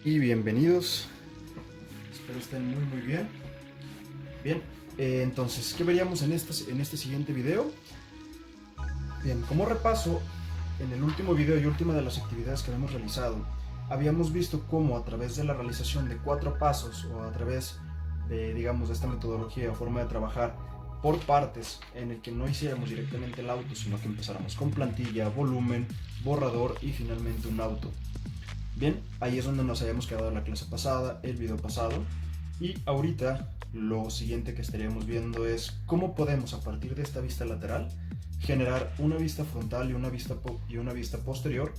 Y bienvenidos, espero estén muy bien. Bien, entonces, ¿qué veríamos en este siguiente video? Bien, como repaso, en el último video y última de las actividades que habíamos realizado, habíamos visto cómo a través de la realización de 4 pasos o a través de, digamos, de esta metodología o forma de trabajar por partes, en el que no hiciéramos directamente el auto, sino que empezáramos con plantilla, volumen, borrador y finalmente un auto. Bien, ahí es donde nos habíamos quedado en la clase pasada, el video pasado, y ahorita lo siguiente que estaríamos viendo es cómo podemos, a partir de esta vista lateral, generar una vista frontal y una vista posterior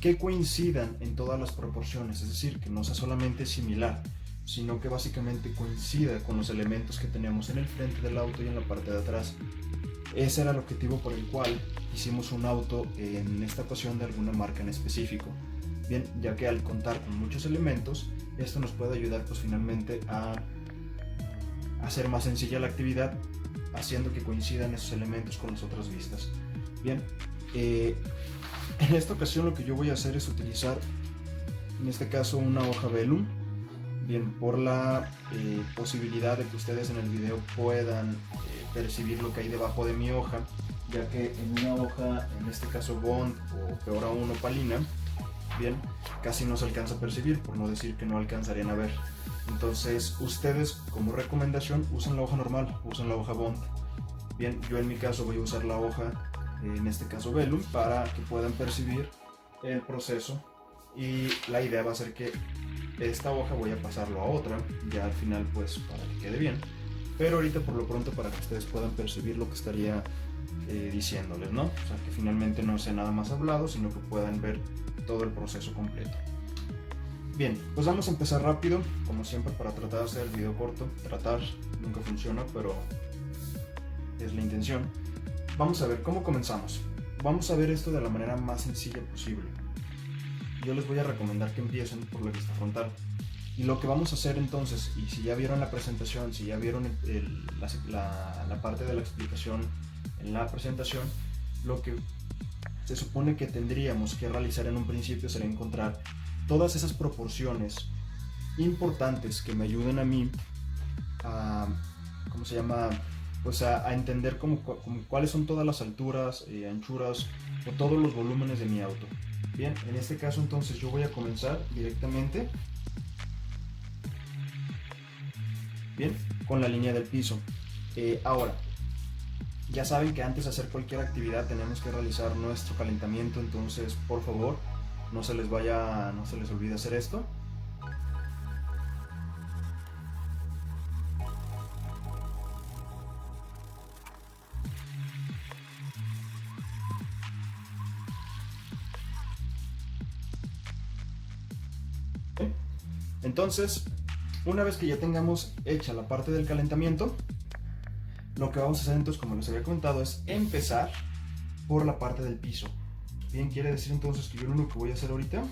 que coincidan en todas las proporciones, es decir, que no sea solamente similar, sino que básicamente coincida con los elementos que tenemos en el frente del auto y en la parte de atrás. Ese era el objetivo por el cual hicimos un auto, en esta ocasión de alguna marca en específico. Bien, ya que al contar con muchos elementos, esto nos puede ayudar pues finalmente a hacer más sencilla la actividad, haciendo que coincidan esos elementos con las otras vistas. Bien, en esta ocasión lo que yo voy a hacer es utilizar, en este caso, una hoja vellum. Bien, por la posibilidad de que ustedes en el video puedan percibir lo que hay debajo de mi hoja, ya que en una hoja, en este caso bond o peor aún opalina, bien, casi no se alcanza a percibir, por no decir que no alcanzarían a ver. Entonces ustedes, como recomendación, usen la hoja normal, usen la hoja bond. Bien, yo en mi caso voy a usar la hoja, en este caso vellum, para que puedan percibir el proceso, y la idea va a ser que esta hoja voy a pasarlo a otra, ya al final pues para que quede bien, pero ahorita por lo pronto para que ustedes puedan percibir lo que estaría diciéndoles, ¿no? O sea, que finalmente no sea nada más hablado, sino que puedan ver todo el proceso completo. Bien, pues vamos a empezar rápido, como siempre, para tratar de hacer el video corto. Tratar nunca funciona, pero es la intención. Vamos a ver cómo comenzamos. Vamos a ver esto de la manera más sencilla posible. Yo les voy a recomendar que empiecen por la vista frontal. Y lo que vamos a hacer entonces, y si ya vieron la presentación, si ya vieron la parte de la explicación en la presentación, lo que se supone que tendríamos que realizar en un principio sería encontrar todas esas proporciones importantes que me ayuden a mí a, ¿cómo se llama? Pues a entender cuáles son todas las alturas, anchuras o todos los volúmenes de mi auto. Bien, en este caso entonces yo voy a comenzar directamente, bien, con la línea del piso. Ahora, ya saben que antes de hacer cualquier actividad tenemos que realizar nuestro calentamiento, entonces por favor no se les olvide hacer esto. Entonces, una vez que ya tengamos hecha la parte del calentamiento, lo que vamos a hacer entonces, como les había comentado, es empezar por la parte del piso. Bien, quiere decir entonces que yo lo único que voy a hacer ahorita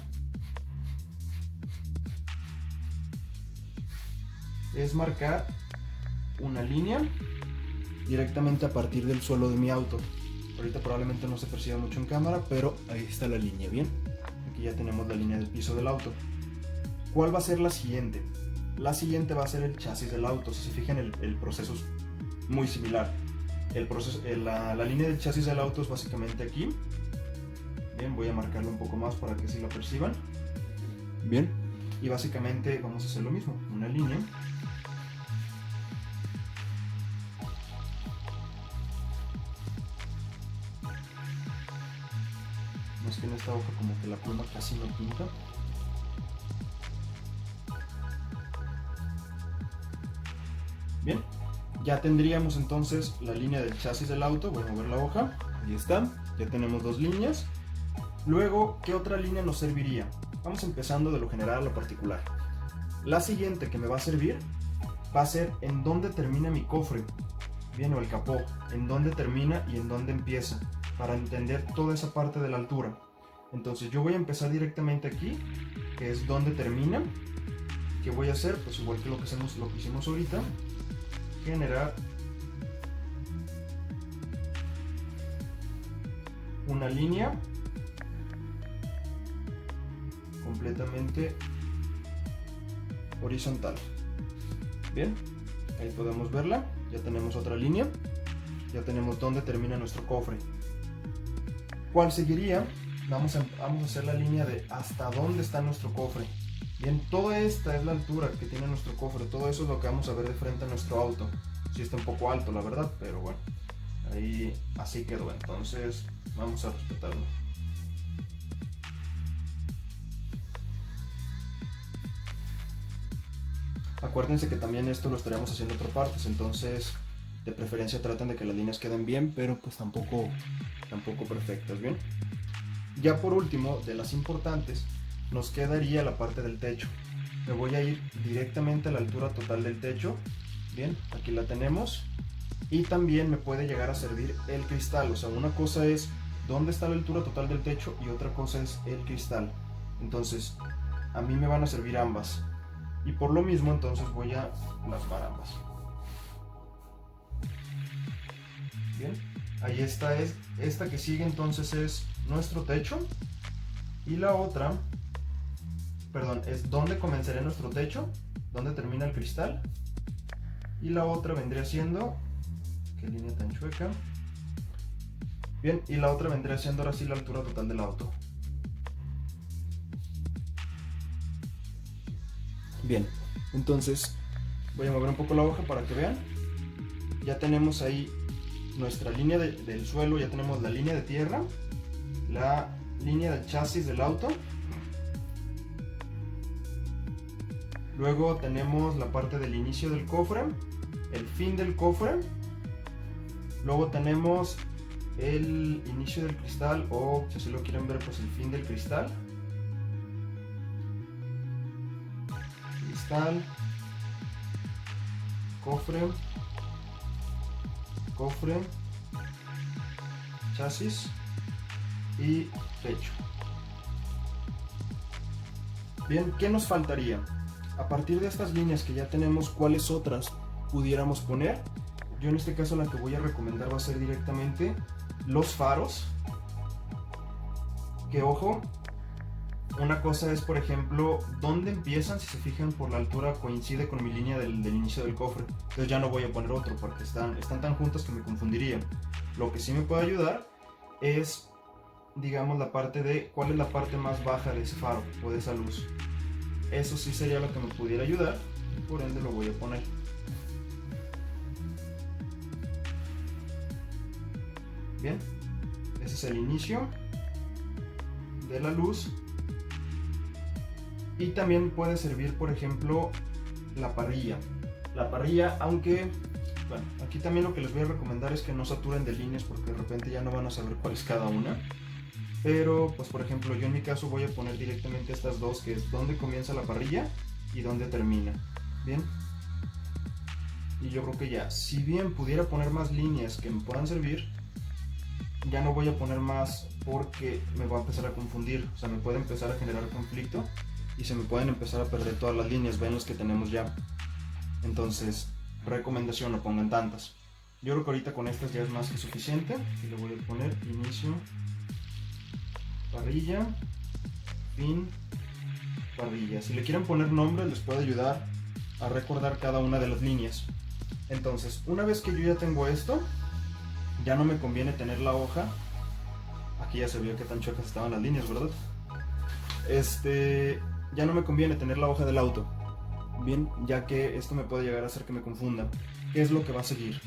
es marcar una línea directamente a partir del suelo de mi auto. Ahorita probablemente no se perciba mucho en cámara, pero ahí está la línea. Bien, aquí ya tenemos la línea del piso del auto. ¿Cuál va a ser la siguiente? La siguiente va a ser el chasis del auto. Si se fijan, el proceso es muy similar. La línea del chasis del auto es básicamente aquí. Bien, voy a marcarlo un poco más para que así lo perciban. Bien, y básicamente vamos a hacer lo mismo, una línea. Más que en esta hoja como que la pluma casi no pinta. Bien, ya tendríamos entonces la línea del chasis del auto. Voy a mover la hoja, ahí está, ya tenemos dos líneas. Luego, ¿qué otra línea nos serviría? Vamos empezando de lo general a lo particular. La siguiente que me va a servir va a ser en dónde termina mi cofre, bien, o el capó, en dónde termina y en dónde empieza, para entender toda esa parte de la altura. Entonces yo voy a empezar directamente aquí, que es donde termina. ¿Qué voy a hacer? Pues igual que lo que hicimos ahorita, generar una línea completamente horizontal. Bien, ahí podemos verla. Ya tenemos otra línea. Ya tenemos dónde termina nuestro cofre. ¿Cuál seguiría? Vamos a hacer la línea de hasta dónde está nuestro cofre. Bien, toda esta es la altura que tiene nuestro cofre. Todo eso es lo que vamos a ver de frente a nuestro auto. Sí está un poco alto, la verdad, pero bueno, ahí así quedó. Entonces vamos a respetarlo. Acuérdense que también esto lo estaremos haciendo en otras partes, entonces de preferencia traten de que las líneas queden bien, pero pues tampoco perfectas, ¿bien? Ya por último, de las importantes, nos quedaría la parte del techo. Me voy a ir directamente a la altura total del techo. Bien, aquí la tenemos. Y también me puede llegar a servir el cristal. O sea, una cosa es dónde está la altura total del techo y otra cosa es el cristal. Entonces, a mí me van a servir ambas. Y por lo mismo, entonces voy a plasmar ambas. Bien, ahí está, esta que sigue entonces es nuestro techo. Y la otra, perdón, es donde comenzará nuestro techo, donde termina el cristal. Y la otra vendría siendo, qué línea tan chueca. Bien, y la otra vendría siendo ahora sí la altura total del auto. Bien, entonces voy a mover un poco la hoja para que vean. Ya tenemos ahí nuestra línea del suelo, ya tenemos la línea de tierra, la línea del chasis del auto. Luego tenemos la parte del inicio del cofre, el fin del cofre. Luego tenemos el inicio del cristal, o si así lo quieren ver, pues el fin del cristal. Cristal, cofre, cofre, chasis y techo. Bien, ¿qué nos faltaría? A partir de estas líneas que ya tenemos, ¿cuáles otras pudiéramos poner? Yo en este caso la que voy a recomendar va a ser directamente los faros. Que ojo, una cosa es, por ejemplo, dónde empiezan. Si se fijan, por la altura coincide con mi línea del inicio del cofre. Entonces ya no voy a poner otro porque están tan juntas que me confundiría. Lo que sí me puede ayudar es, digamos, la parte de cuál es la parte más baja de ese faro o de esa luz. Eso sí sería lo que me pudiera ayudar y por ende lo voy a poner. Bien, ese es el inicio de la luz. Y también puede servir, por ejemplo, la parrilla. La parrilla, aunque, bueno, aquí también lo que les voy a recomendar es que no saturen de líneas porque de repente ya no van a saber cuál es cada una. Pero, pues por ejemplo, yo en mi caso voy a poner directamente estas dos, que es donde comienza la parrilla y donde termina. Bien. Y yo creo que ya, si bien pudiera poner más líneas que me puedan servir, ya no voy a poner más porque me va a empezar a confundir. O sea, me puede empezar a generar conflicto y se me pueden empezar a perder todas las líneas. Ven los que tenemos ya. Entonces, recomendación, no pongan tantas. Yo creo que ahorita con estas ya es más que suficiente. Y le voy a poner inicio, parrilla, fin, parrilla. Si le quieren poner nombre, les puede ayudar a recordar cada una de las líneas. Entonces, una vez que yo ya tengo esto, ya no me conviene tener la hoja. Aquí ya se vio que tan chuecas estaban las líneas, ¿verdad? Ya no me conviene tener la hoja del auto. Bien, ya que esto me puede llegar a hacer que me confunda. ¿Qué es lo que va a seguir?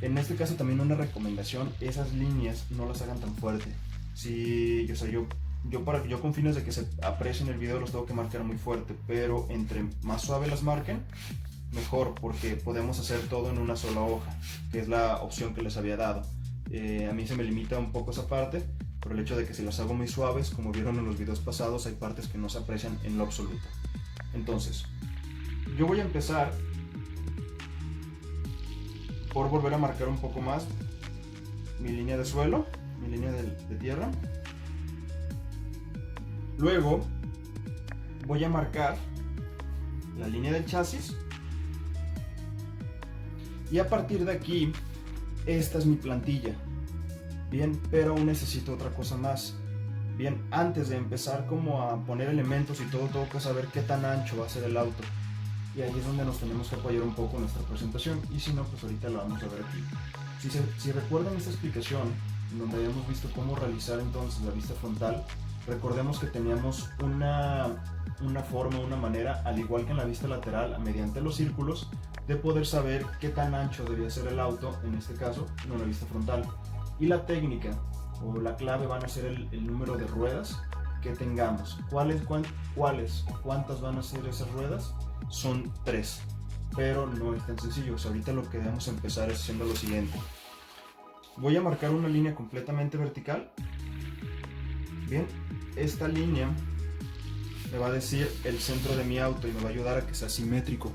En este caso también una recomendación, esas líneas no las hagan tan fuerte. Si, o sea, yo con fines de que se aprecien el video los tengo que marcar muy fuerte, pero entre más suave las marquen, mejor, porque podemos hacer todo en una sola hoja, que es la opción que les había dado. A mí se me limita un poco esa parte, por el hecho de que si las hago muy suaves, como vieron en los videos pasados, hay partes que no se aprecian en lo absoluto. Entonces, yo voy a empezar por volver a marcar un poco más mi línea de suelo, mi línea de tierra. Luego voy a marcar la línea del chasis. Y a partir de aquí, esta es mi plantilla. Bien, pero aún necesito otra cosa más. Bien, antes de empezar como a poner elementos y todo, tengo que saber qué tan ancho va a ser el auto. Y ahí es donde nos tenemos que apoyar un poco en nuestra presentación. Y si no, pues ahorita lo vamos a ver aquí. Si recuerdan esta explicación, en donde habíamos visto cómo realizar entonces la vista frontal, recordemos que teníamos una forma, una manera, al igual que en la vista lateral, mediante los círculos, de poder saber qué tan ancho debía ser el auto, en este caso, en una vista frontal. Y la técnica o la clave van a ser el número de ruedas que tengamos. ¿Cuántas van a ser esas ruedas? Son 3, pero no es tan sencillo. O sea, ahorita lo que debemos empezar es haciendo lo siguiente. Voy a marcar una línea completamente vertical. Bien, esta línea me va a decir el centro de mi auto y me va a ayudar a que sea simétrico.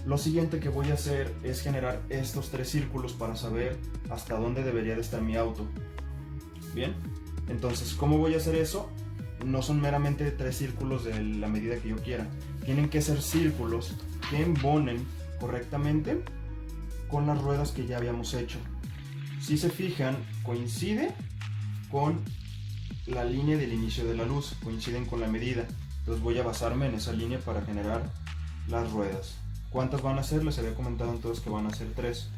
Lo siguiente que voy a hacer es generar estos 3 círculos para saber hasta dónde debería de estar mi auto. Bien, entonces, ¿cómo voy a hacer eso? No son meramente 3 círculos de la medida que yo quiera. Tienen que ser círculos que embonen correctamente con las ruedas que ya habíamos hecho. Si se fijan, coincide con la línea del inicio de la luz, coinciden con la medida. Entonces voy a basarme en esa línea para generar las ruedas. ¿Cuántas van a ser? Les había comentado entonces que van a ser 3.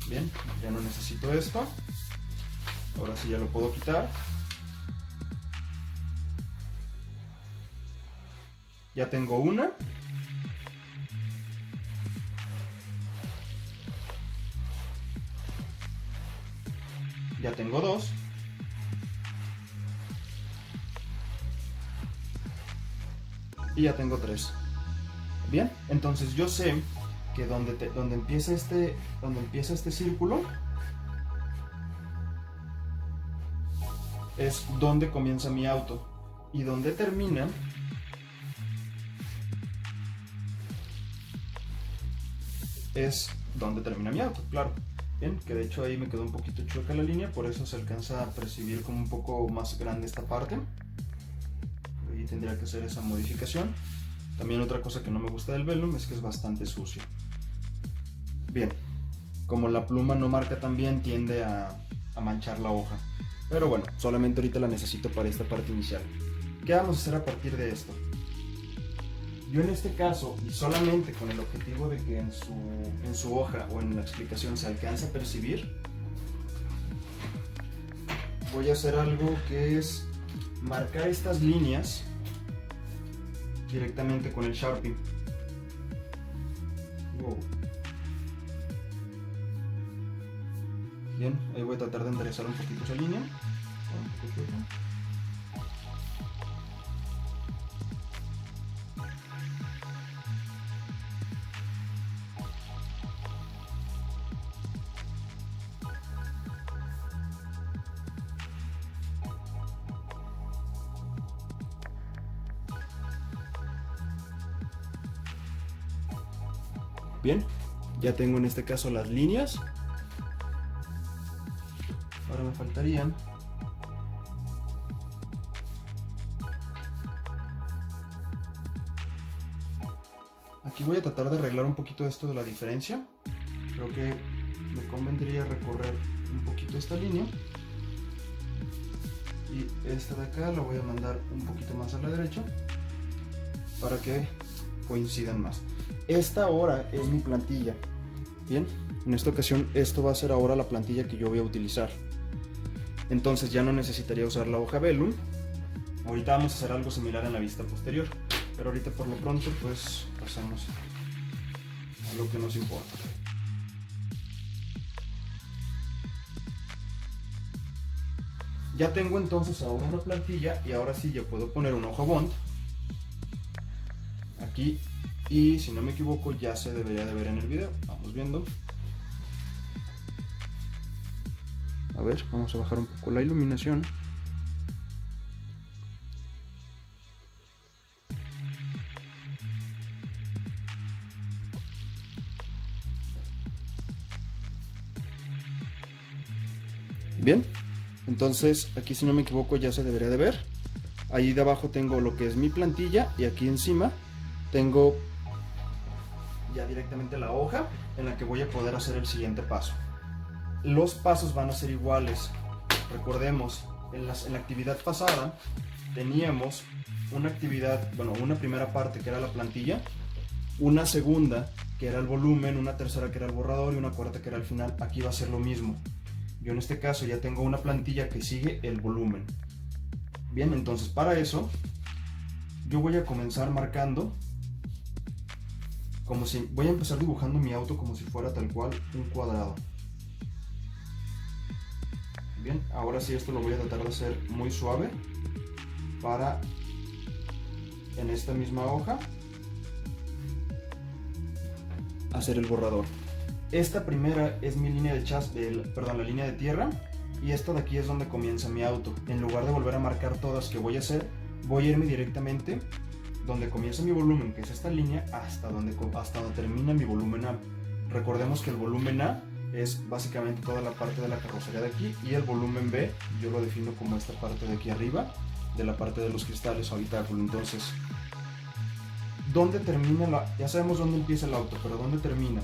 Bien, ya no necesito esto. Ahora sí ya lo puedo quitar. Ya tengo una. Ya tengo 2. Y ya tengo 3. Bien, entonces yo sé que donde empieza este círculo es donde comienza mi auto, y donde termina es donde termina mi auto, claro. Bien, que de hecho ahí me quedó un poquito chueca la línea, por eso se alcanza a percibir como un poco más grande esta parte. Ahí tendría que hacer esa modificación. También otra cosa que no me gusta del Vellum es que es bastante sucio. Bien, como la pluma no marca tan bien, tiende a manchar la hoja. Pero bueno, solamente ahorita la necesito para esta parte inicial. ¿Qué vamos a hacer a partir de esto? Yo en este caso, y solamente con el objetivo de que en su hoja o en la explicación se alcance a percibir, voy a hacer algo que es marcar estas líneas directamente con el Sharpie. Wow. Bien, ahí voy a tratar de enderezar un poquito esa línea. Bien, ya tengo en este caso las líneas. Ahora me faltarían aquí voy a tratar de arreglar un poquito esto de la diferencia. Creo que me convendría recorrer un poquito esta línea, y esta de acá la voy a mandar un poquito más a la derecha para que coincidan más. Esta ahora es mi plantilla. Bien, en esta ocasión esto va a ser ahora la plantilla que yo voy a utilizar. Entonces ya no necesitaría usar la hoja Vellum. Ahorita vamos a hacer algo similar en la vista posterior, pero ahorita por lo pronto pues pasamos a lo que nos importa. Ya tengo entonces ahora una plantilla, y ahora sí ya puedo poner un ojo Bond aquí, y si no me equivoco ya se debería de ver en el video. Vamos viendo. A ver, vamos a bajar un poco la iluminación. Bien, entonces aquí si no me equivoco ya se debería de ver. Ahí de abajo tengo lo que es mi plantilla, y aquí encima tengo ya directamente la hoja en la que voy a poder hacer el siguiente paso. los pasos van a ser iguales. Recordemos, en la actividad pasada teníamos una primera parte que era la plantilla, una segunda que era el volumen, una tercera que era el borrador y una cuarta que era el final. Aquí va a ser lo mismo. Yo en este caso ya tengo una plantilla que sigue el volumen. Bien, entonces para eso yo voy a comenzar marcando voy a empezar dibujando mi auto como si fuera tal cual un cuadrado. Bien, ahora sí esto lo voy a tratar de hacer muy suave para en esta misma hoja hacer el borrador. Esta primera es mi línea la línea de tierra, y esta de aquí es donde comienza mi auto. En lugar de volver a marcar todas que voy a hacer, voy a irme directamente donde comienza mi volumen, que es esta línea, hasta donde termina mi volumen A. Recordemos que el volumen A es básicamente toda la parte de la carrocería de aquí, y el volumen B yo lo defino como esta parte de aquí arriba, de la parte de los cristales o habitáculo. Entonces, ¿dónde termina ya sabemos dónde empieza el auto, pero ¿dónde termina?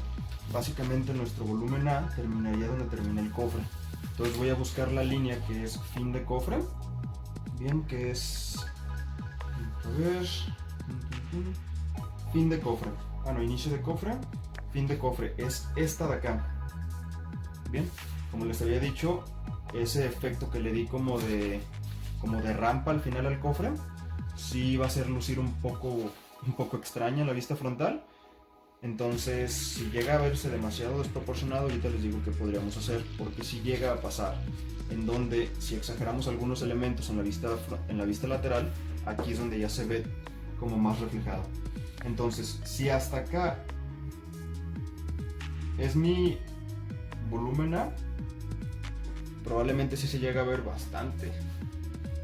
Básicamente nuestro volumen A terminaría donde termina el cofre. Entonces voy a buscar la línea que es fin de cofre. Bien, que es... a ver... fin de cofre. Inicio de cofre, fin de cofre. Es esta de acá. Bien, como les había dicho, ese efecto que le di como de rampa al final al cofre, sí va a hacer lucir un poco extraña la vista frontal. Entonces, si llega a verse demasiado desproporcionado, ahorita les digo qué podríamos hacer, porque si llega a pasar en donde, si exageramos algunos elementos en la vista lateral, aquí es donde ya se ve como más reflejado. Entonces, si hasta acá es mi volumen A, probablemente sí se llega a ver bastante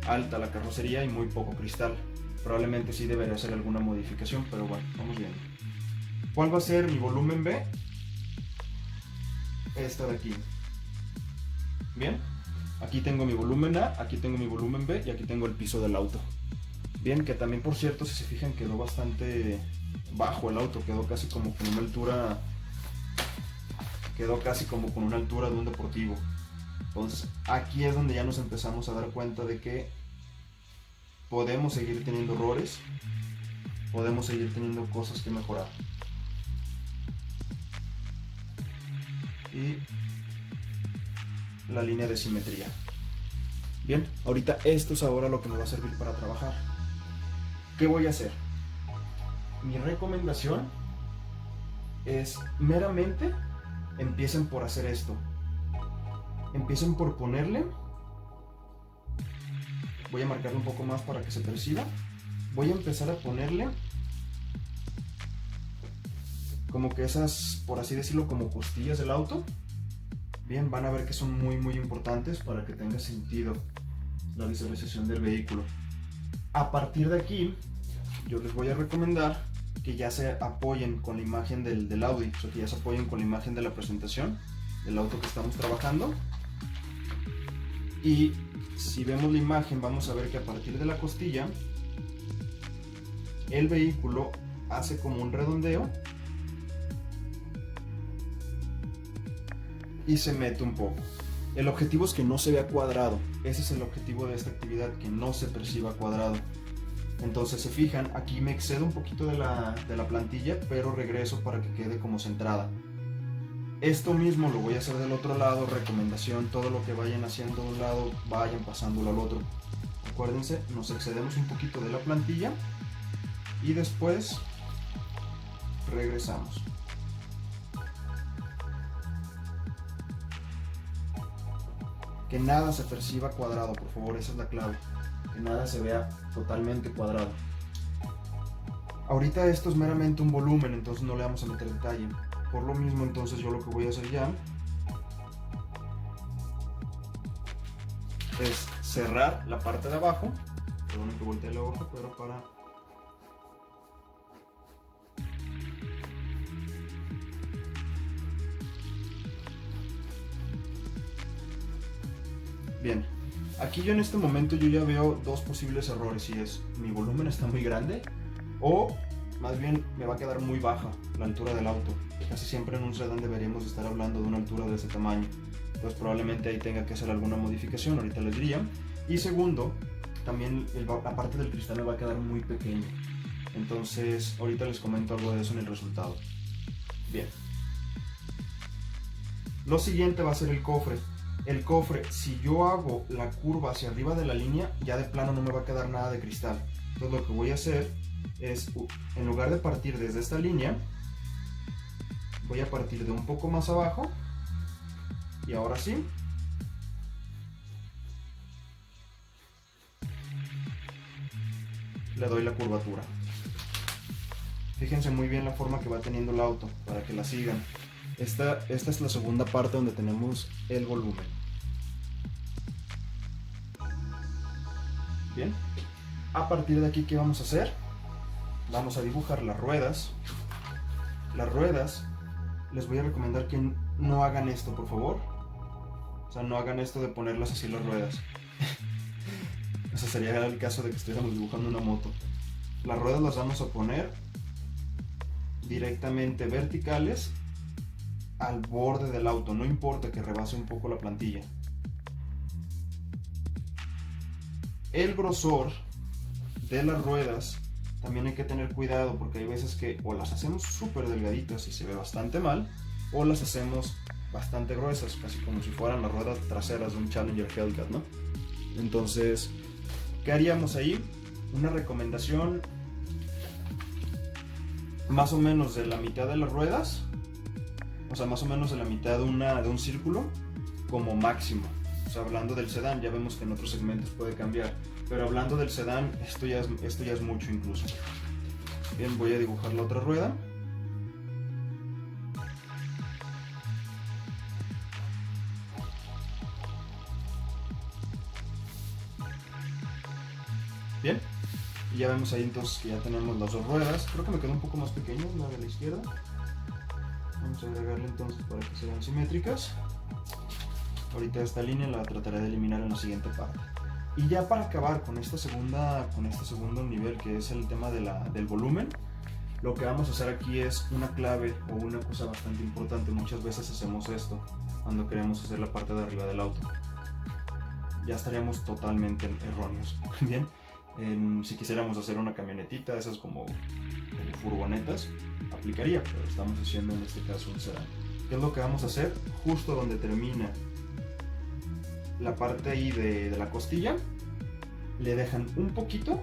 alta la carrocería y muy poco cristal. Probablemente sí debería hacer alguna modificación, pero bueno, vamos viendo. ¿Cuál va a ser mi volumen B? Esta de aquí. Bien, aquí tengo mi volumen A, aquí tengo mi volumen B y aquí tengo el piso del auto. Bien, que también, por cierto, si se fijan, quedó bastante bajo el auto, quedó casi como con una altura de un deportivo. Entonces aquí es donde ya nos empezamos a dar cuenta de que podemos seguir teniendo errores, podemos seguir teniendo cosas que mejorar. Y la línea de simetría. Bien, ahorita esto es ahora lo que me va a servir para trabajar. ¿Qué voy a hacer? Mi recomendación es meramente empiecen por hacer esto. Empiecen por ponerle, voy a marcarle un poco más para que se perciba, voy a empezar a ponerle como que esas, por así decirlo, como costillas del auto. Bien, van a ver que son muy importantes para que tenga sentido la visualización del vehículo. A partir de aquí, yo les voy a recomendar que ya se apoyen con la imagen del Audi, o sea, que ya se apoyen con la imagen de la presentación del auto que estamos trabajando. Y si vemos la imagen, vamos a ver que a partir de la costilla, el vehículo hace como un redondeo y se mete un poco. El objetivo es que no se vea cuadrado. Ese es el objetivo de esta actividad, que no se perciba cuadrado. Entonces, se fijan, aquí me excedo un poquito de la plantilla, pero regreso para que quede como centrada. Esto mismo lo voy a hacer del otro lado. Recomendación: todo lo que vayan haciendo de un lado, vayan pasándolo al otro. Acuérdense, nos excedemos un poquito de la plantilla y después regresamos. Que nada se perciba cuadrado, por favor, esa es la clave. Que nada se vea totalmente cuadrado. Ahorita esto es meramente un volumen, entonces no le vamos a meter detalle. Por lo mismo, entonces yo lo que voy a hacer ya es cerrar la parte de abajo. Perdón que volteé la hoja, pero para... Bien, aquí yo en este momento yo ya veo dos posibles errores, y es: mi volumen está muy grande, o más bien me va a quedar muy baja la altura del auto. Casi siempre en un sedán deberíamos estar hablando de una altura de ese tamaño. pues probablemente ahí tenga que hacer alguna modificación, ahorita les diría. Y segundo, también la parte del cristal me va a quedar muy pequeño, entonces ahorita les comento algo de eso en el resultado. Bien, lo siguiente va a ser el cofre. El cofre, si yo hago la curva hacia arriba de la línea, ya de plano no me va a quedar nada de cristal. Entonces lo que voy a hacer es, en lugar de partir desde esta línea, voy a partir de un poco más abajo, y ahora sí, le doy la curvatura. Fíjense muy bien la forma que va teniendo el auto, para que la sigan. Esta es la segunda parte donde tenemos el volumen. Bien, a partir de aquí, ¿qué vamos a hacer? Vamos a dibujar las ruedas. Las ruedas, les voy a recomendar que no hagan esto, por favor. O sea, no hagan esto de ponerlas así las ruedas. O sea, sería el caso de que estuviéramos dibujando una moto. Las ruedas las vamos a poner directamente verticales al borde del auto, no importa que rebase un poco la plantilla. El grosor de las ruedas también hay que tener cuidado, porque hay veces que o las hacemos súper delgaditas y se ve bastante mal, o las hacemos bastante gruesas, casi como si fueran las ruedas traseras de un Challenger Hellcat, ¿no? Entonces, ¿qué haríamos ahí? Una recomendación más o menos de la mitad de las ruedas, o sea, más o menos de la mitad de un círculo como máximo. O sea, hablando del sedán, ya vemos que en otros segmentos puede cambiar, pero hablando del sedán, esto ya es mucho incluso. Bien, voy a dibujar la otra rueda. Bien, y ya vemos ahí entonces que ya tenemos las dos ruedas. Creo que me quedó un poco más pequeño la de la izquierda. Vamos a agregarle entonces para que sean simétricas. Ahorita esta línea la trataré de eliminar en la siguiente parte. Y ya para acabar con este segundo nivel, que es el tema del volumen, lo que vamos a hacer aquí es una clave o una cosa bastante importante. Muchas veces hacemos esto cuando queremos hacer la parte de arriba del auto. Ya estaríamos totalmente erróneos. Bien, si quisiéramos hacer una camionetita, esas como furgonetas, aplicaría, pero estamos haciendo en este caso un sedán. ¿Qué es lo que vamos a hacer? Justo donde termina la parte ahí de la costilla, le dejan un poquito.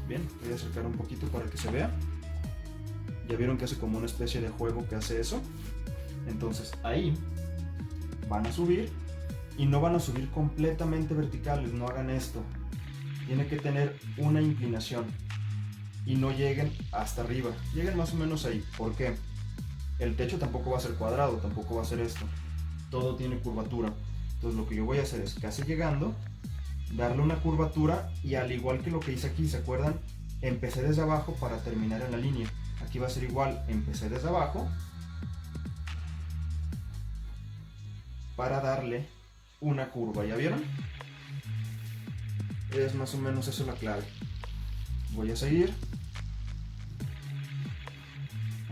Bien, voy a acercar un poquito para que se vea. Ya vieron que hace como una especie de juego que hace eso. Entonces ahí van a subir, y no van a subir completamente verticales, no hagan esto. Tiene que tener una inclinación y no lleguen hasta arriba, lleguen más o menos ahí. ¿Por qué? El techo tampoco va a ser cuadrado, tampoco va a ser esto, todo tiene curvatura. Entonces lo que yo voy a hacer es, casi llegando, darle una curvatura, y al igual que lo que hice aquí, ¿se acuerdan? Empecé desde abajo para terminar en la línea. Aquí va a ser igual, empecé desde abajo para darle una curva, ¿ya vieron? Es más o menos eso la clave. Voy a seguir.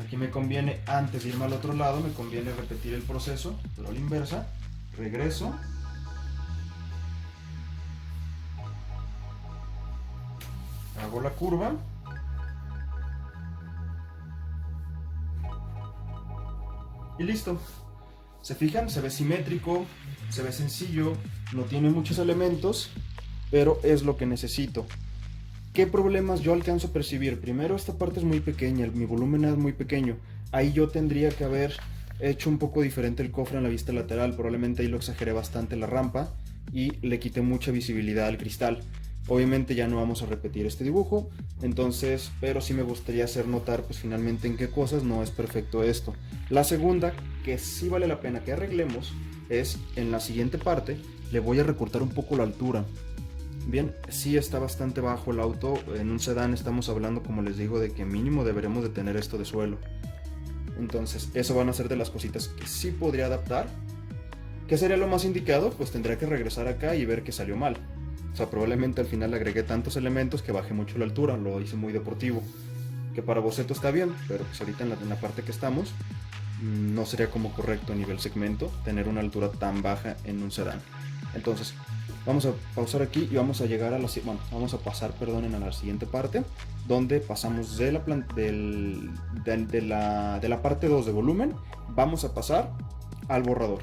Aquí me conviene, antes de irme al otro lado, me conviene repetir el proceso, pero a la inversa. Regreso. Hago la curva. Y listo. ¿Se fijan? Se ve simétrico, se ve sencillo, no tiene muchos elementos, pero es lo que necesito. ¿Qué problemas yo alcanzo a percibir? Primero, esta parte es muy pequeña, mi volumen es muy pequeño. Ahí yo tendría que haber hecho un poco diferente el cofre en la vista lateral. Probablemente ahí lo exageré bastante la rampa y le quité mucha visibilidad al cristal. Obviamente ya no vamos a repetir este dibujo, entonces, pero sí me gustaría hacer notar pues finalmente en qué cosas no es perfecto esto. La segunda, que sí vale la pena que arreglemos, es en la siguiente parte. Le voy a recortar un poco la altura. Bien, sí está bastante bajo el auto. En un sedán estamos hablando, como les digo, de que mínimo deberemos de tener esto de suelo. Entonces eso van a ser de las cositas que sí podría adaptar. ¿Qué sería lo más indicado? Pues tendría que regresar acá y ver que salió mal. O sea, probablemente al final le agregué tantos elementos que bajé mucho la altura, lo hice muy deportivo. Que para boceto está bien, pero pues ahorita en la parte que estamos, no sería como correcto a nivel segmento tener una altura tan baja en un sedán. Entonces vamos a pausar aquí y vamos a llegar a la, bueno, vamos a pasar, perdonen, a la siguiente parte, donde pasamos de la parte 2 de volumen, vamos a pasar al borrador.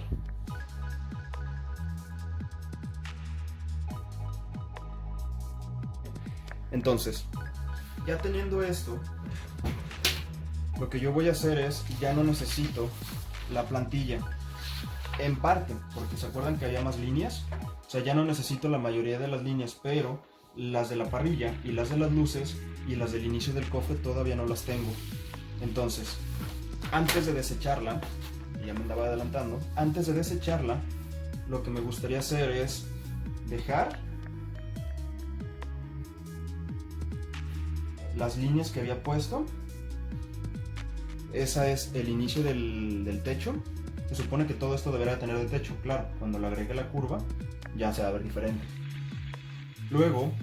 Entonces, ya teniendo esto, lo que yo voy a hacer es, ya no necesito la plantilla, en parte, porque se acuerdan que había más líneas, o sea, ya no necesito la mayoría de las líneas, pero las de la parrilla y las de las luces y las del inicio del cofre todavía no las tengo. Entonces, antes de desecharla, ya me andaba adelantando, antes de desecharla, lo que me gustaría hacer es dejar las líneas que había puesto. Esa es el inicio del techo. Se supone que todo esto deberá tener de techo. Claro, cuando le agregue la curva ya se va a ver diferente. Luego,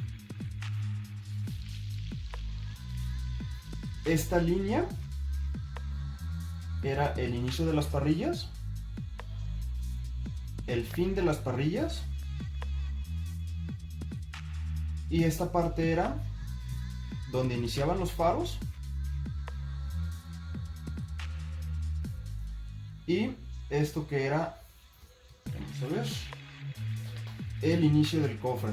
esta línea era el inicio de las parrillas, el fin de las parrillas, y esta parte era donde iniciaban los faros y esto que era, vamos a ver, el inicio del cofre,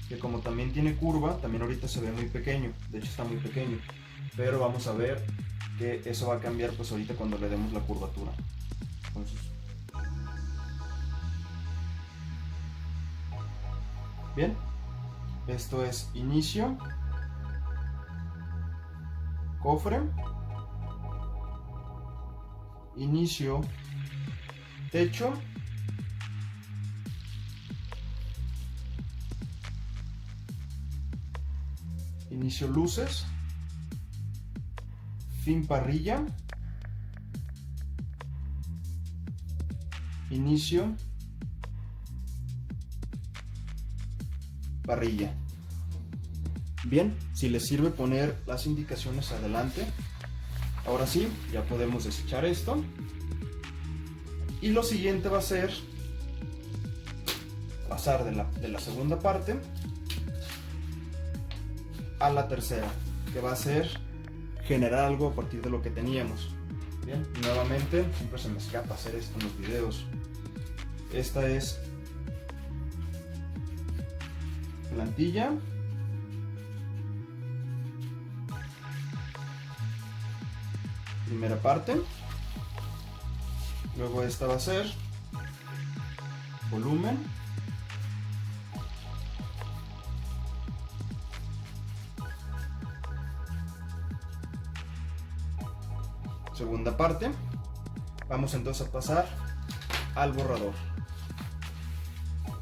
que como también tiene curva, también ahorita se ve muy pequeño, de hecho está muy pequeño, pero vamos a ver que eso va a cambiar pues ahorita cuando le demos la curvatura. Entonces, bien, esto es inicio, cofre, inicio, techo, inicio luces, fin parrilla, inicio, parrilla. Bien, si les sirve poner las indicaciones adelante, ahora sí, ya podemos desechar esto. Y lo siguiente va a ser pasar de la segunda parte a la tercera, que va a ser generar algo a partir de lo que teníamos. Bien, nuevamente, siempre se me escapa hacer esto en los videos. Esta es plantilla, primera parte, luego esta va a ser volumen, segunda parte. Vamos entonces a pasar al borrador.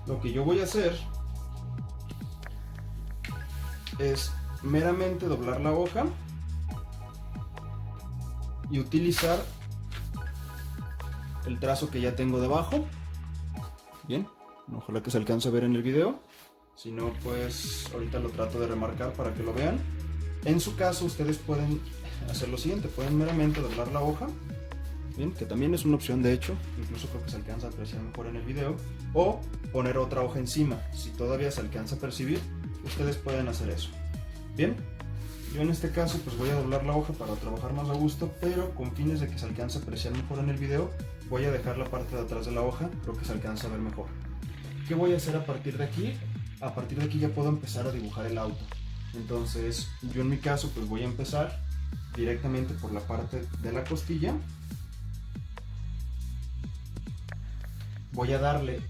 Lo que yo voy a hacer es meramente doblar la hoja y utilizar el trazo que ya tengo debajo. Bien, ojalá que se alcance a ver en el video, si no pues ahorita lo trato de remarcar para que lo vean. En su caso ustedes pueden hacer lo siguiente, pueden meramente doblar la hoja, bien, que también es una opción de hecho, incluso creo que se alcanza a apreciar mejor en el video, o poner otra hoja encima, si todavía se alcanza a percibir, ustedes pueden hacer eso. Bien, yo en este caso pues voy a doblar la hoja para trabajar más a gusto, pero con fines de que se alcance a apreciar mejor en el video, voy a dejar la parte de atrás de la hoja, creo que se alcanza a ver mejor. ¿Qué voy a hacer a partir de aquí? A partir de aquí ya puedo empezar a dibujar el auto. Entonces yo en mi caso pues voy a empezar directamente por la parte de la costilla. Voy a darle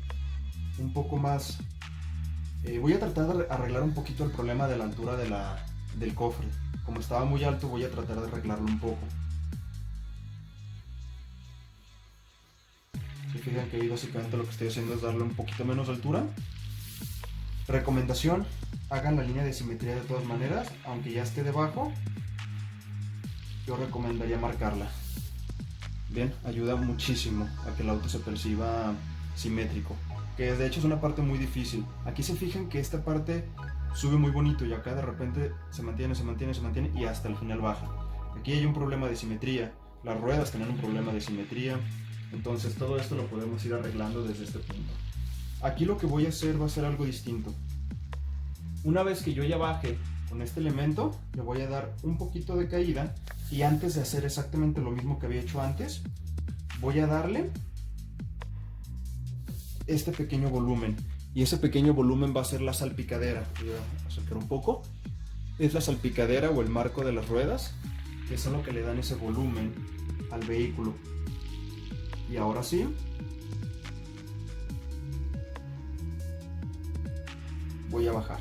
un poco más, voy a tratar de arreglar un poquito el problema de la altura del cofre. Como estaba muy alto, voy a tratar de arreglarlo un poco. Se fijan que ahí básicamente lo que estoy haciendo es darle un poquito menos de altura. Recomendación, hagan la línea de simetría de todas maneras, aunque ya esté debajo, yo recomendaría marcarla. Bien, ayuda muchísimo a que el auto se perciba simétrico, que de hecho es una parte muy difícil. Aquí se fijan que esta parte sube muy bonito y acá de repente se mantiene y hasta el final baja. Aquí hay un problema de simetría. las ruedas tenían un problema de simetría. Entonces todo esto lo podemos ir arreglando desde este punto. Aquí lo que voy a hacer va a ser algo distinto. Una vez que yo ya baje con este elemento, le voy a dar un poquito de caída, y antes de hacer exactamente lo mismo que había hecho antes, voy a darle este pequeño volumen, y ese pequeño volumen va a ser la salpicadera. Voy a acercar un poco. Es la salpicadera o el marco de las ruedas, que son lo que le dan ese volumen al vehículo. Y ahora sí, voy a bajar.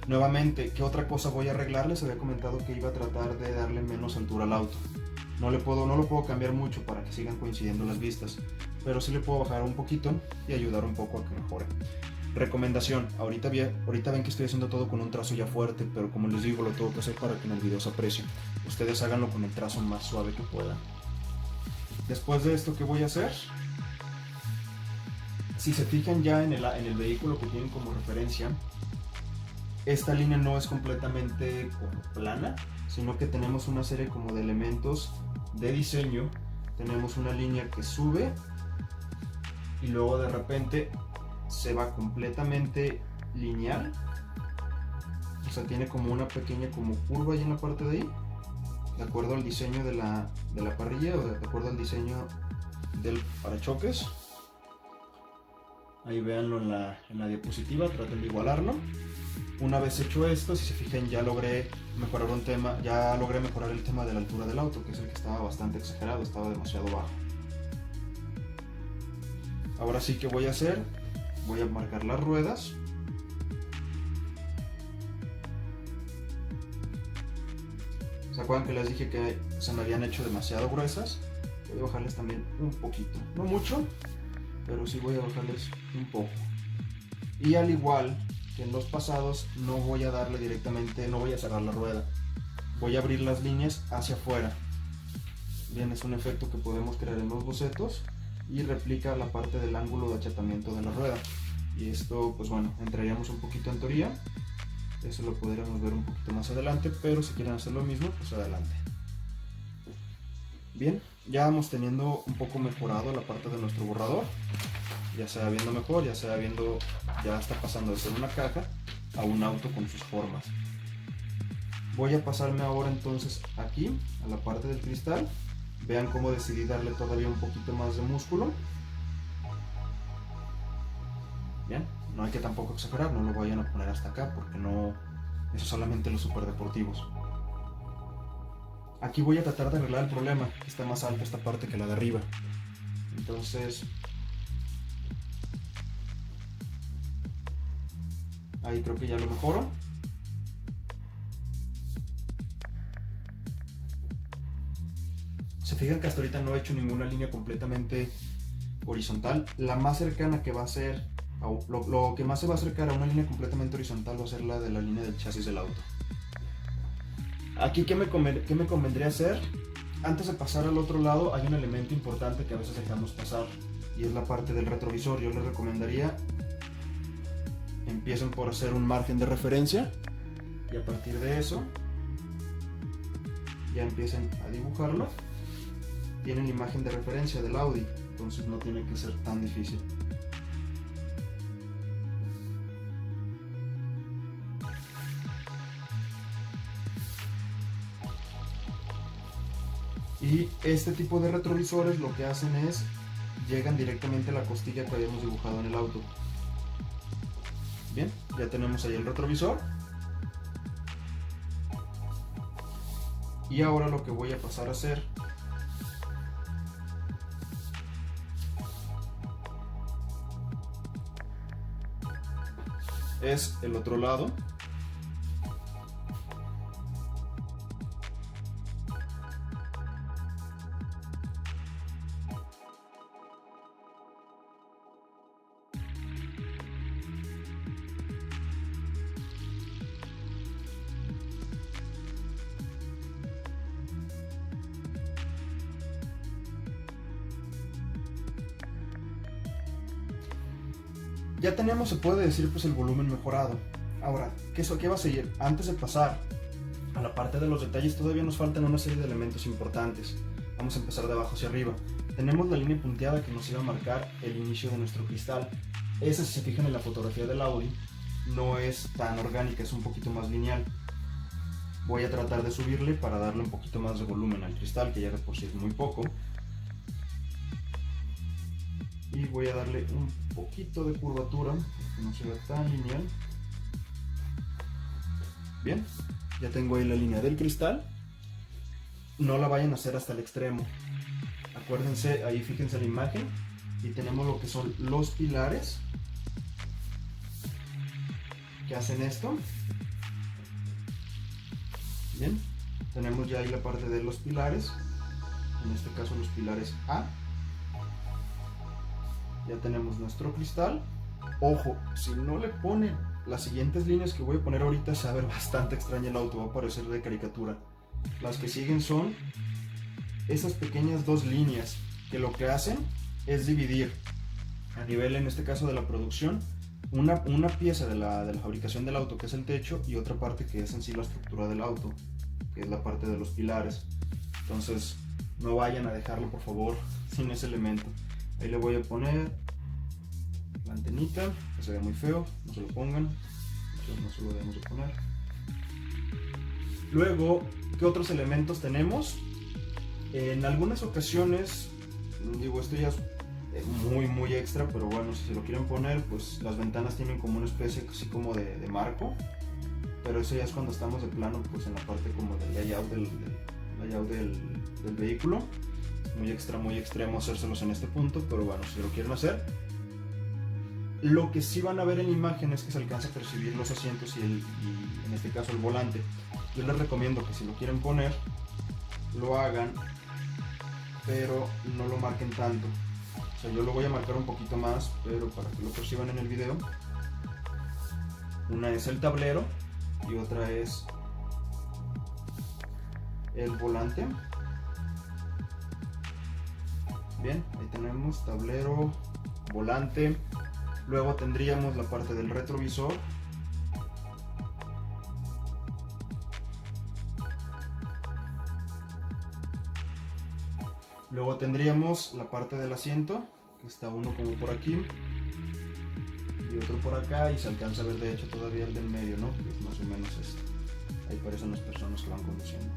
Nuevamente, ¿qué otra cosa voy a arreglar? Les había comentado que iba a tratar de darle menos altura al auto. No lo puedo cambiar mucho para que sigan coincidiendo las vistas, pero sí le puedo bajar un poquito y ayudar un poco a que mejore. Recomendación, ahorita ven que estoy haciendo todo con un trazo ya fuerte, pero como les digo, lo tengo que hacer para que en el video se aprecie. Ustedes háganlo con el trazo más suave que puedan. Después de esto, ¿qué voy a hacer? Si se fijan ya en el vehículo que tienen como referencia, esta línea no es completamente como plana, sino que tenemos una serie como de elementos de diseño. Tenemos una línea que sube y luego de repente se va completamente lineal. O sea, tiene como una pequeña como curva ahí en la parte de ahí, de acuerdo al diseño de la parrilla, o de acuerdo al diseño del parachoques. Ahí véanlo en la diapositiva, traten de igualarlo. Una vez hecho esto, si se fijan, ya logré mejorar el tema de la altura del auto, que es el que estaba bastante exagerado, estaba demasiado bajo. Ahora sí, ¿qué voy a hacer? Voy a marcar las ruedas. ¿Se acuerdan que les dije que se me habían hecho demasiado gruesas? Voy a bajarles también un poquito, no mucho, pero sí voy a bajarles un poco. Y al igual que en los pasados, no voy a darle directamente, no voy a cerrar la rueda, voy a abrir las líneas hacia afuera. Bien, es un efecto que podemos crear en los bocetos y replica la parte del ángulo de achatamiento de la rueda. Y esto, pues bueno, entraríamos un poquito en teoría, eso lo podríamos ver un poquito más adelante, pero si quieren hacer lo mismo, pues adelante. Bien, ya vamos teniendo un poco mejorado la parte de nuestro borrador, ya sea viendo mejor, ya sea viendo, ya está pasando de ser una caja a un auto con sus formas. Voy a pasarme ahora entonces aquí a la parte del cristal. Vean cómo decidí darle todavía un poquito más de músculo. Bien, no hay que tampoco exagerar, no lo vayan a poner hasta acá porque no, eso es solamente los super deportivos. Aquí voy a tratar de arreglar el problema, que está más alta esta parte que la de arriba. Entonces, ahí creo que ya lo mejoro. Se fijan que hasta ahorita no he hecho ninguna línea completamente horizontal. La más cercana que va a ser, lo que más se va a acercar a una línea completamente horizontal va a ser la de la línea del chasis del auto. Aquí, ¿qué me convendría hacer? Antes de pasar al otro lado hay un elemento importante que a veces dejamos pasar, y es la parte del retrovisor. Yo les recomendaría empiecen por hacer un margen de referencia y a partir de eso ya empiecen a dibujarlo. Tienen la imagen de referencia del Audi, entonces no tiene que ser tan difícil. Y este tipo de retrovisores lo que hacen es, llegan directamente a la costilla que habíamos dibujado en el auto. Bien, ya tenemos ahí el retrovisor. Y ahora lo que voy a pasar a hacer es el otro lado. Ya tenemos, se puede decir, pues el volumen mejorado. Ahora, ¿qué va a seguir? Antes de pasar a la parte de los detalles, todavía nos faltan una serie de elementos importantes. Vamos a empezar de abajo hacia arriba. Tenemos la línea punteada que nos iba a marcar el inicio de nuestro cristal. Esa, si se fijan en la fotografía del Audi, no es tan orgánica, es un poquito más lineal. Voy a tratar de subirle para darle un poquito más de volumen al cristal, que ya de por sí es muy poco. Y voy a darle un poquito de curvatura, para que no se vea tan lineal. Bien, ya tengo ahí la línea del cristal. No la vayan a hacer hasta el extremo. Acuérdense, ahí fíjense en la imagen, y tenemos lo que son los pilares que hacen esto. Bien, tenemos ya ahí la parte de los pilares, en este caso los pilares A. Ya tenemos nuestro cristal. Ojo, si no le ponen las siguientes líneas que voy a poner ahorita, se va a ver bastante extraño el auto, va a parecer de caricatura. Las que siguen son esas pequeñas dos líneas que lo que hacen es dividir a nivel, en este caso de la producción, una pieza de la fabricación del auto, que es el techo, y otra parte que es en sí la estructura del auto, que es la parte de los pilares. Entonces no vayan a dejarlo, por favor, sin ese elemento. Ahí le voy a poner la antenita, que se ve muy feo, no se lo pongan, no se lo debemos de poner. Luego, ¿qué otros elementos tenemos? En algunas ocasiones, digo, esto ya es muy extra, pero bueno, si se lo quieren poner, pues las ventanas tienen como una especie así como de marco, pero eso ya es cuando estamos de plano, pues en la parte como del layout del vehículo. Muy extremo hacérselos en este punto, pero bueno, si lo quieren hacer. Lo que sí van a ver en la imagen es que se alcanza a percibir los asientos y en este caso el volante. Yo les recomiendo que si lo quieren poner, lo hagan, pero no lo marquen tanto. O sea, yo lo voy a marcar un poquito más, pero para que lo perciban en el video. Una es el tablero y otra es el volante. Bien, ahí tenemos tablero, volante. Luego tendríamos la parte del retrovisor. Luego tendríamos la parte del asiento, que está uno como por aquí y otro por acá, y se alcanza a ver de hecho todavía el del medio, ¿no? Que es más o menos esto. Ahí parecen las personas que van conduciendo.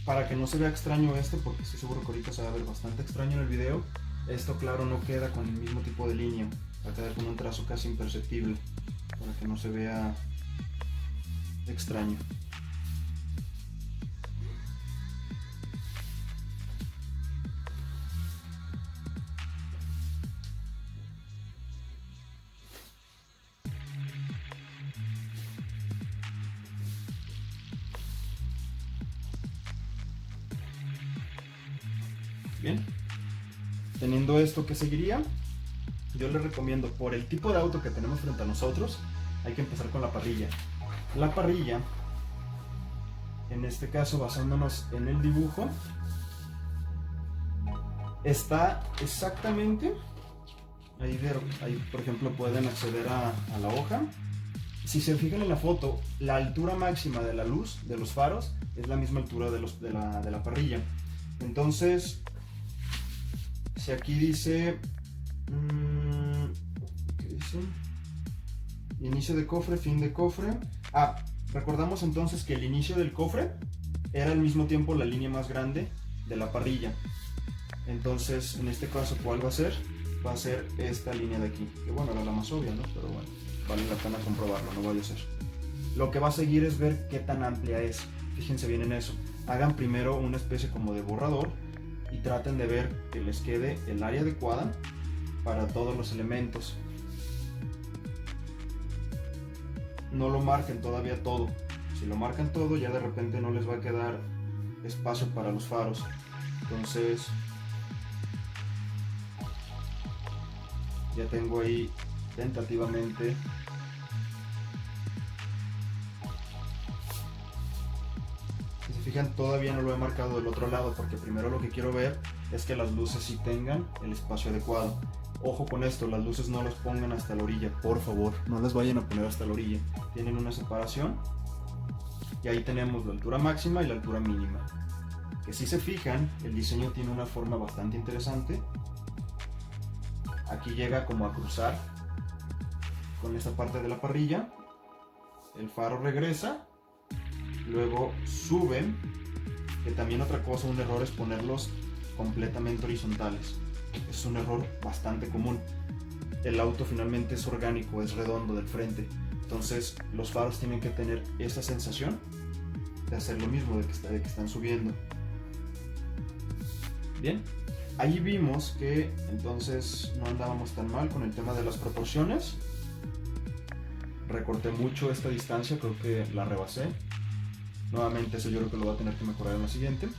Para que no se vea extraño esto, porque estoy seguro que ahorita se va a ver bastante extraño en el video, esto claro no queda con el mismo tipo de línea, va a quedar con un trazo casi imperceptible, para que no se vea extraño. Bien, teniendo esto, ¿qué seguiría? Yo les recomiendo, por el tipo de auto que tenemos frente a nosotros, hay que empezar con la parrilla. La parrilla, en este caso basándonos en el dibujo, está exactamente, ahí por ejemplo pueden acceder a la hoja. Si se fijan en la foto, la altura máxima de la luz de los faros es la misma altura de la parrilla. Entonces, si aquí dice, ¿qué dice? Inicio de cofre, fin de cofre. Recordamos entonces que el inicio del cofre era al mismo tiempo la línea más grande de la parrilla. Entonces, en este caso, ¿cuál va a ser? Va a ser esta línea de aquí. Que bueno, era la más obvia, ¿no? Pero bueno, vale la pena comprobarlo, no vaya a ser. Lo que va a seguir es ver qué tan amplia es. Fíjense bien en eso. Hagan primero una especie como de borrador y traten de ver que les quede el área adecuada para todos los elementos. No lo marquen todavía todo. Si lo marcan todo, ya de repente no les va a quedar espacio para los faros. Entonces, ya tengo ahí tentativamente fijan, todavía no lo he marcado del otro lado porque primero lo que quiero ver es que las luces sí tengan el espacio adecuado. Ojo con esto, las luces no las pongan hasta la orilla, por favor, no las vayan a poner hasta la orilla. Tienen una separación y ahí tenemos la altura máxima y la altura mínima. Que si se fijan, el diseño tiene una forma bastante interesante. Aquí llega como a cruzar con esta parte de la parrilla. El faro regresa, luego suben, que también otra cosa, un error es ponerlos completamente horizontales. Es un error bastante común. El auto finalmente es orgánico, es redondo del frente, entonces los faros tienen que tener esa sensación de hacer lo mismo, de que están subiendo. Bien, ahí vimos que entonces no andábamos tan mal con el tema de las proporciones. Recorté mucho esta distancia, creo que la rebasé. Nuevamente eso yo creo que lo voy a tener que mejorar en la siguiente.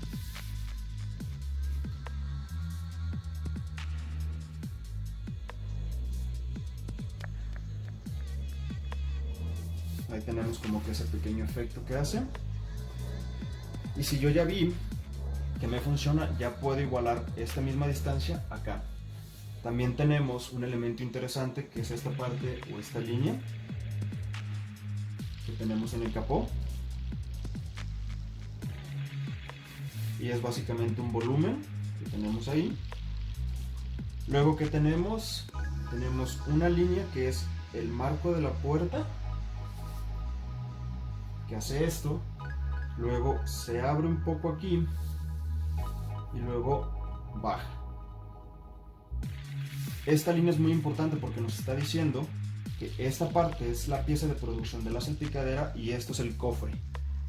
Ahí tenemos como que ese pequeño efecto que hace. Y si yo ya vi que me funciona, ya puedo igualar esta misma distancia acá. También tenemos un elemento interesante que es esta parte o esta línea que tenemos en el capó. Y es básicamente un volumen que tenemos ahí. Luego que tenemos una línea que es el marco de la puerta, que hace esto, luego se abre un poco aquí y luego baja. Esta línea es muy importante porque nos está diciendo que esta parte es la pieza de producción de la salpicadera y esto es el cofre.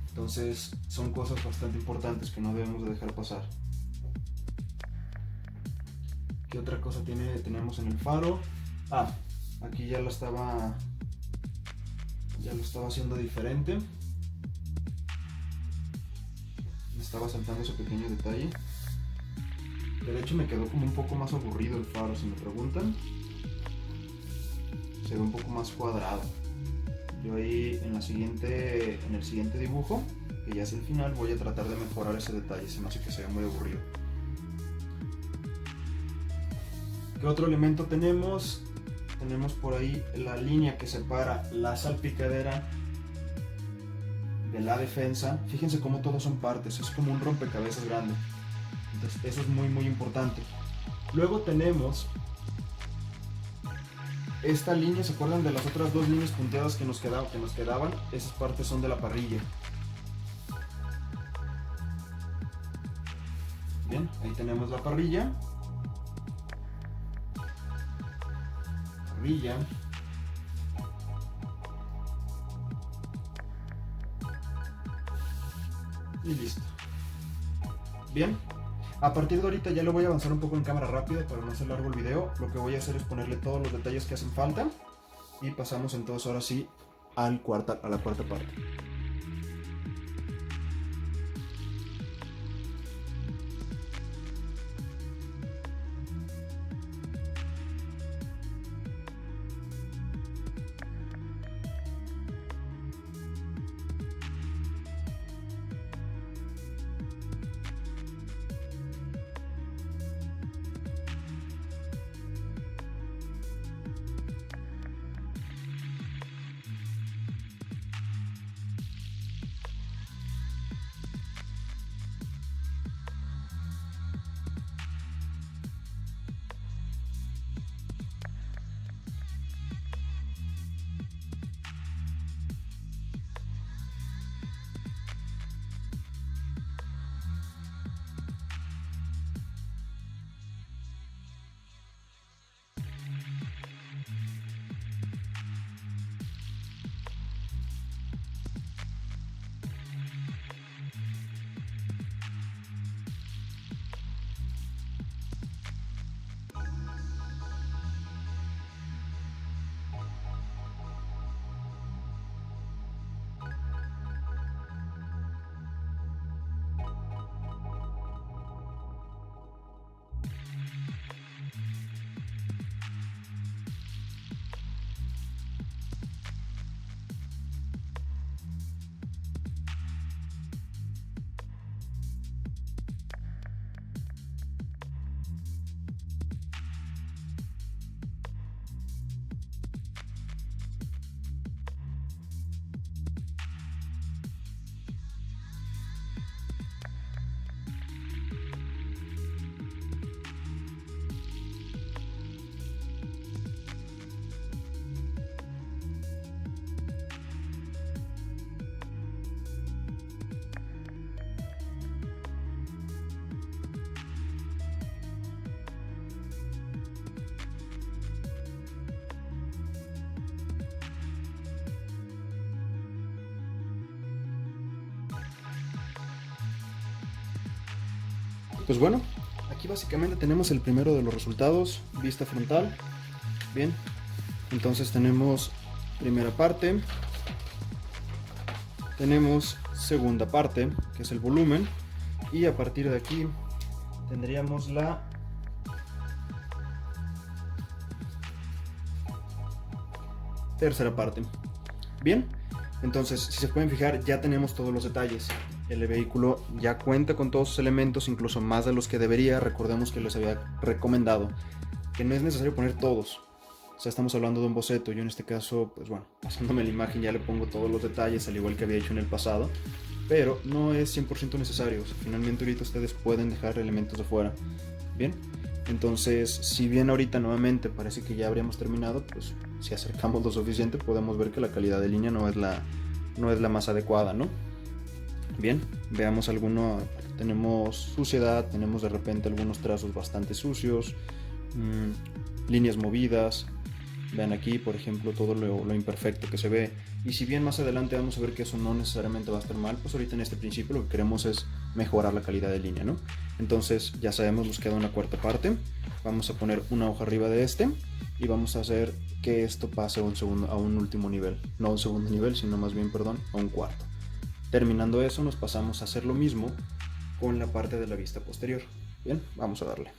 Entonces son cosas bastante importantes que no debemos de dejar pasar. ¿Qué otra cosa tenemos en el faro? Aquí ya lo estaba haciendo diferente. Me estaba saltando ese pequeño detalle. De hecho me quedó como un poco más aburrido el faro, si me preguntan. Se ve un poco más cuadrado. Yo ahí en el siguiente dibujo, que ya es el final, voy a tratar de mejorar ese detalle. Se me hace que se ve muy aburrido. ¿Qué otro elemento tenemos? Tenemos por ahí la línea que separa la salpicadera de la defensa. Fíjense cómo todos son partes, es como un rompecabezas grande. Entonces eso es muy importante. Luego tenemos esta línea, ¿se acuerdan de las otras dos líneas punteadas que nos quedaban? Esas partes son de la parrilla. Bien, ahí tenemos la parrilla. Y listo. Bien, a partir de ahorita ya lo voy a avanzar un poco en cámara rápida para no hacer largo el video. Lo que voy a hacer es ponerle todos los detalles que hacen falta y pasamos entonces ahora sí a la cuarta parte. Pues bueno, aquí básicamente tenemos el primero de los resultados, vista frontal. Bien, entonces tenemos primera parte, tenemos segunda parte, que es el volumen, y a partir de aquí tendríamos la tercera parte. Bien, entonces si se pueden fijar, ya tenemos todos los detalles. El vehículo ya cuenta con todos sus elementos, incluso más de los que debería. Recordemos que les había recomendado que no es necesario poner todos. O sea, estamos hablando de un boceto. Yo en este caso, pues bueno, pasándome la imagen ya le pongo todos los detalles, al igual que había hecho en el pasado. Pero no es 100% necesario. O sea, finalmente ahorita ustedes pueden dejar elementos de fuera. Bien, entonces si bien ahorita nuevamente parece que ya habríamos terminado, pues si acercamos lo suficiente podemos ver que la calidad de línea no es la más adecuada, ¿no? Bien, veamos alguno. Tenemos suciedad, tenemos de repente algunos trazos bastante sucios, líneas movidas. Vean aquí, por ejemplo, todo lo imperfecto que se ve. Y si bien más adelante vamos a ver que eso no necesariamente va a estar mal, pues ahorita en este principio lo que queremos es mejorar la calidad de línea, ¿no? Entonces ya sabemos, nos queda una cuarta parte. Vamos a poner una hoja arriba de este y vamos a hacer que esto pase a un último nivel. No a un segundo nivel, sino más bien, perdón, a un cuarto. Terminando eso, nos pasamos a hacer lo mismo con la parte de la vista posterior. Bien, vamos a darle.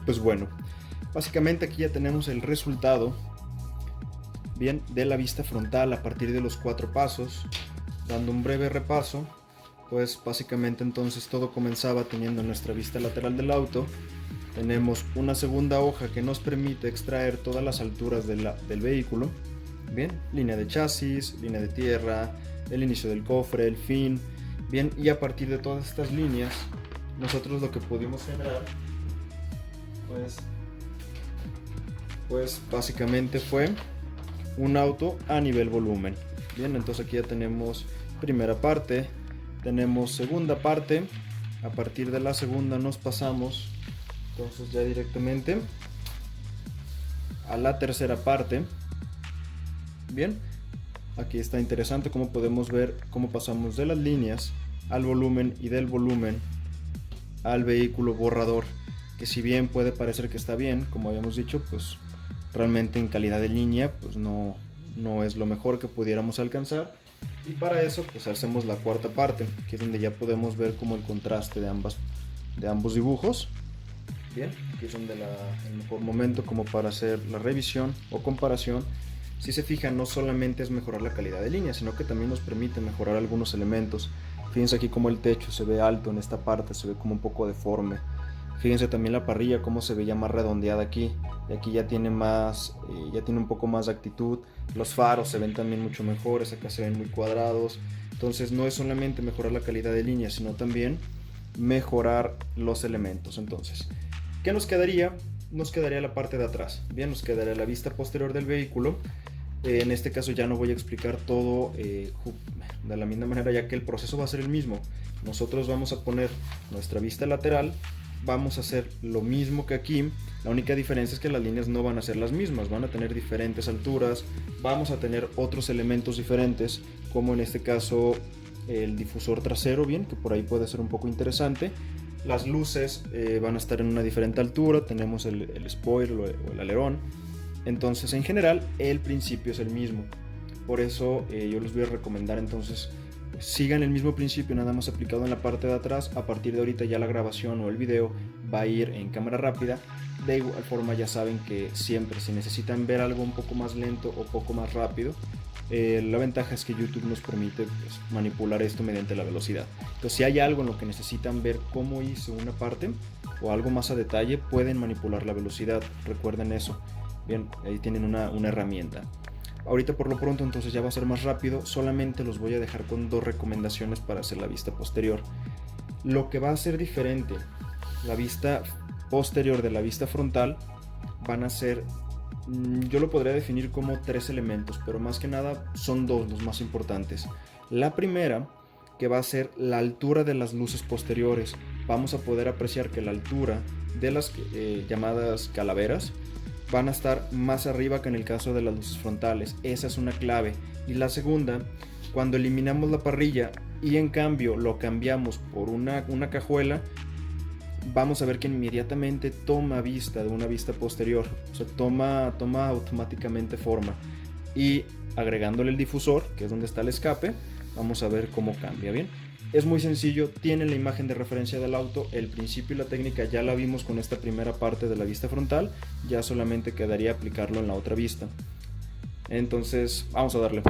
Pues bueno, básicamente aquí ya tenemos el resultado, bien, de la vista frontal a partir de los 4 pasos. Dando un breve repaso, pues básicamente entonces todo comenzaba teniendo nuestra vista lateral del auto. Tenemos una segunda hoja que nos permite extraer todas las alturas del vehículo, bien, línea de chasis, línea de tierra, el inicio del cofre, el fin, bien, y a partir de todas estas líneas nosotros lo que pudimos generar pues básicamente fue un auto a nivel volumen. Bien, entonces aquí ya tenemos primera parte, tenemos segunda parte. A partir de la segunda nos pasamos entonces ya directamente a la tercera parte. Bien, aquí está interesante cómo podemos ver cómo pasamos de las líneas al volumen y del volumen al vehículo borrador, que si bien puede parecer que está bien, como habíamos dicho, pues realmente en calidad de línea pues no es lo mejor que pudiéramos alcanzar. Y para eso pues hacemos la cuarta parte, que es donde ya podemos ver como el contraste de ambos dibujos. Bien, aquí es donde el mejor momento como para hacer la revisión o comparación. Si se fijan, no solamente es mejorar la calidad de línea, sino que también nos permite mejorar algunos elementos. Fíjense aquí como el techo se ve alto en esta parte, se ve como un poco deforme. Fíjense también la parrilla como se veía más redondeada aquí, y aquí ya tiene un poco más de actitud. Los faros se ven también mucho mejores, acá se ven muy cuadrados. Entonces no es solamente mejorar la calidad de línea, sino también mejorar los elementos. Entonces, ¿qué nos quedaría? Nos quedaría la parte de atrás. Bien, nos quedaría la vista posterior del vehículo. En este caso ya no voy a explicar todo de la misma manera, ya que el proceso va a ser el mismo. Nosotros vamos a poner nuestra vista lateral, vamos a hacer lo mismo que aquí. La única diferencia es que las líneas no van a ser las mismas, van a tener diferentes alturas, vamos a tener otros elementos diferentes, como en este caso el difusor trasero, bien, que por ahí puede ser un poco interesante. Las luces van a estar en una diferente altura, tenemos el spoiler o el alerón. Entonces en general el principio es el mismo, por eso yo les voy a recomendar entonces sigan el mismo principio, nada más aplicado en la parte de atrás. A partir de ahorita ya la grabación o el video va a ir en cámara rápida. De igual forma ya saben que siempre si necesitan ver algo un poco más lento o poco más rápido, la ventaja es que YouTube nos permite pues, manipular esto mediante la velocidad. Entonces si hay algo en lo que necesitan ver cómo hice una parte o algo más a detalle, pueden manipular la velocidad, recuerden eso. Bien, ahí tienen una herramienta. Ahorita por lo pronto entonces ya va a ser más rápido, solamente los voy a dejar con 2 recomendaciones para hacer la vista posterior. Lo que va a ser diferente, la vista posterior de la vista frontal, van a ser, yo lo podría definir como 3 elementos, pero más que nada son 2 los más importantes. La primera, que va a ser la altura de las luces posteriores. Vamos a poder apreciar que la altura de las llamadas calaveras van a estar más arriba que en el caso de las luces frontales. Esa es una clave. Y la segunda, cuando eliminamos la parrilla y en cambio lo cambiamos por una cajuela, vamos a ver que inmediatamente toma vista de una vista posterior, o sea, toma automáticamente forma. Y agregándole el difusor, que es donde está el escape, vamos a ver cómo cambia. Bien, es muy sencillo, tienen la imagen de referencia del auto, el principio y la técnica ya la vimos con esta primera parte de la vista frontal, ya solamente quedaría aplicarlo en la otra vista. Entonces vamos a darle.